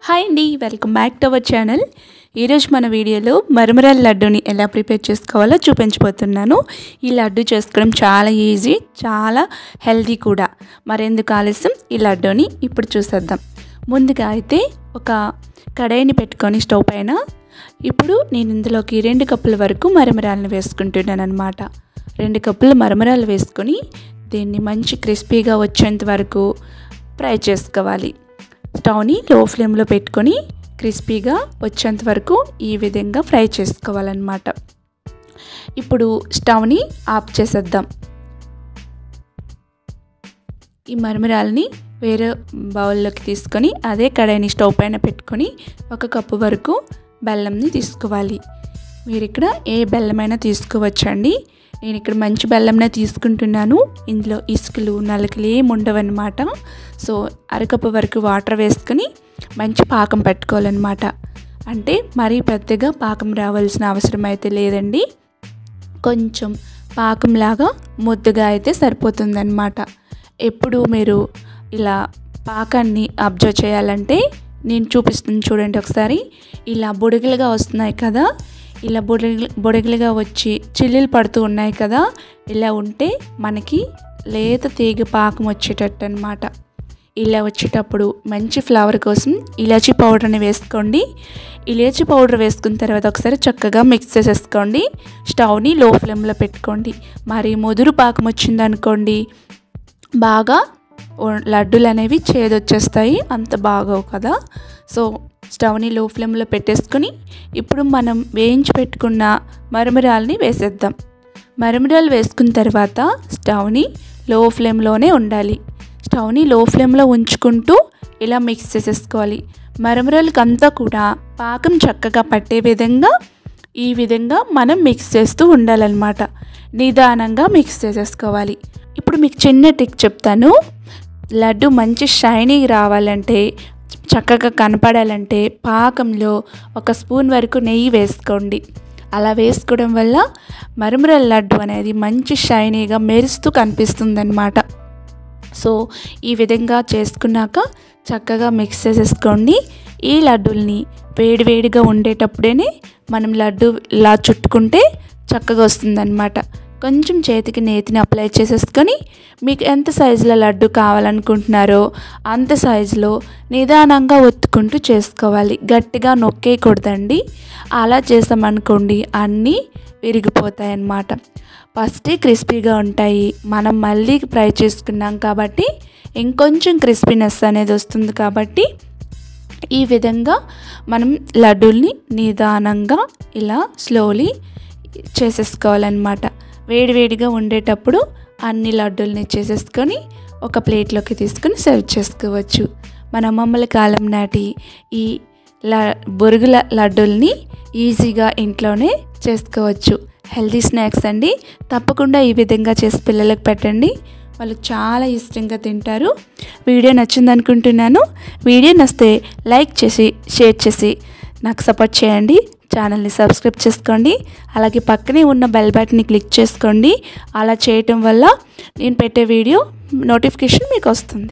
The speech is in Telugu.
హాయ్ అండి, welcome back to our channel. ఈరోజు మన వీడియోలో మరమరాల లడ్డూని ఎలా ప్రిపేర్ చేసుకోవాలో చూపించబోతున్నాను. ఈ లడ్డు చేసుకోవడం చాలా ఈజీ, చాలా హెల్తీ కూడా. మరెందుకు ఆలస్యం, ఈ లడ్డూని ఇప్పుడు చూసేద్దాం. ముందుగా అయితే ఒక కడాయిని పెట్టుకొని స్టవ్ పైన ఇప్పుడు నేను ఇందులోకి 2 కప్పుల వరకు మరమరాలను వేసుకుంటున్నాను అనమాట. 2 కప్పుల మరమరాలు వేసుకొని దీన్ని మంచి క్రిస్పీగా వచ్చేంత వరకు ఫ్రై చేసుకోవాలి. స్టవ్ని లో ఫ్లేమ్లో పెట్టుకొని క్రిస్పీగా వచ్చేంత వరకు ఈ విధంగా ఫ్రై చేసుకోవాలన్నమాట. ఇప్పుడు స్టవ్ని ఆఫ్ చేసేద్దాం. ఈ మరమరాలని వేరే బౌల్లోకి తీసుకొని అదే కడాయిని స్టవ్ పైన పెట్టుకొని 1 కప్పు వరకు బెల్లంని తీసుకోవాలి. మీరు ఇక్కడ ఏ బెల్లమైనా తీసుకోవచ్చండి. నేను ఇక్కడ మంచి బెల్లంనే తీసుకుంటున్నాను. ఇందులో ఇసుకలు నలకలు ఏమి ఉండవన్నమాట. సో 1/2 కప్పు వరకు వాటర్ వేసుకొని మంచి పాకం పెట్టుకోవాలన్నమాట. అంటే మరీ పెద్దగా పాకం రావాల్సిన అవసరం అయితే లేదండి. కొంచెం పాకంలాగా ముద్దగా అయితే సరిపోతుందన్నమాట. ఎప్పుడు మీరు ఇలా పాకాన్ని అబ్జర్వ్ చేయాలంటే నేను చూపిస్తుంది చూడండి ఒకసారి. ఇలా బుడగలుగా వస్తున్నాయి కదా, ఇలా బుడగలుగా వచ్చి చిల్లులు పడుతూ ఉన్నాయి కదా, ఇలా ఉంటే మనకి లేత తీగ పాకం వచ్చేటట్టు అనమాట. ఇలా వచ్చేటప్పుడు మంచి ఫ్లేవర్ కోసం ఇలాచీ పౌడర్ని వేసుకోండి. ఇలాచీ పౌడర్ వేసుకున్న తర్వాత ఒకసారి చక్కగా మిక్స్ చేసేసుకోండి. స్టవ్ని లో ఫ్లేమ్లో పెట్టుకోండి. మరి ముదురు పాకం వచ్చిందనుకోండి, బాగా లడ్డూలు అనేవి చేదొచ్చేస్తాయి, అంత బాగోవు కదా. సో స్టవ్ని లో ఫ్లేమ్లో పెట్టేసుకొని ఇప్పుడు మనం వేయించి పెట్టుకున్న మరమరాలని వేసేద్దాం. మరమరాలు వేసుకున్న తర్వాత స్టవ్ని లో ఫ్లేమ్లోనే ఉండాలి. స్టవ్ని లో ఫ్లేమ్లో ఉంచుకుంటూ ఇలా మిక్స్ చేసేసుకోవాలి. మరమరాలకి అంతా కూడా పాకం చక్కగా పట్టే విధంగా ఈ విధంగా మనం మిక్స్ చేస్తూ ఉండాలన్నమాట. నిదానంగా మిక్స్ చేసేసుకోవాలి. ఇప్పుడు మీకు చిన్న ట్రిక్ చెప్తాను. లడ్డు మంచి షైనీ రావాలంటే, చక్కగా కనపడాలంటే పాకంలో 1 స్పూన్ వరకు నెయ్యి వేసుకోండి. అలా వేసుకోవడం వల్ల మరమరాల లడ్డు అనేది మంచి షైనీగా మెరుస్తూ కనిపిస్తుందన్నమాట. సో ఈ విధంగా చేసుకున్నాక చక్కగా మిక్స్ చేసేసుకోండి. ఈ లడ్డూల్ని వేడివేడిగా ఉండేటప్పుడే మనం లడ్డు ఇలా చుట్టుకుంటే చక్కగా వస్తుందన్నమాట. కొంచెం చేతికి నేతిని అప్లై చేసేసుకొని మీకు ఎంత సైజులో లడ్డు కావాలనుకుంటున్నారో అంత సైజులో నిదానంగా ఒత్తుకుంటూ చేసుకోవాలి. గట్టిగా నొక్కేయకూడదండి. అలా చేసామనుకోండి అన్నీ విరిగిపోతాయి అన్నమాట. ఫస్టే క్రిస్పీగా ఉంటాయి, మనం మళ్ళీ ఫ్రై చేసుకున్నాం కాబట్టి ఇంకొంచెం క్రిస్పీనెస్ అనేది వస్తుంది. కాబట్టి ఈ విధంగా మనం లడ్డూల్ని నిదానంగా ఇలా స్లోలీ చేసేసుకోవాలన్నమాట. వేడివేడిగా ఉండేటప్పుడు అన్ని లడ్డూల్ని చేసేసుకొని ఒక ప్లేట్లోకి తీసుకొని సర్వ్ చేసుకోవచ్చు. మన అమ్మమ్మల కాలం నాటి ఈ బొరుగుల లడ్డూల్ని ఈజీగా ఇంట్లోనే చేసుకోవచ్చు. హెల్తీ స్నాక్స్ అండి. తప్పకుండా ఈ విధంగా చేసి పిల్లలకు పెట్టండి, వాళ్ళు చాలా ఇష్టంగా తింటారు. వీడియో నచ్చింది అనుకుంటున్నాను. వీడియో నచ్చితే లైక్ చేసి షేర్ చేసి నాకు సపోర్ట్ చేయండి. ఛానల్ని సబ్స్క్రైబ్ చేసుకోండి. అలాగే పక్కనే ఉన్న బెల్ బటన్ని క్లిక్ చేసుకోండి. అలా చేయటం వల్ల నేను పెట్టే వీడియో నోటిఫికేషన్ మీకు వస్తుంది.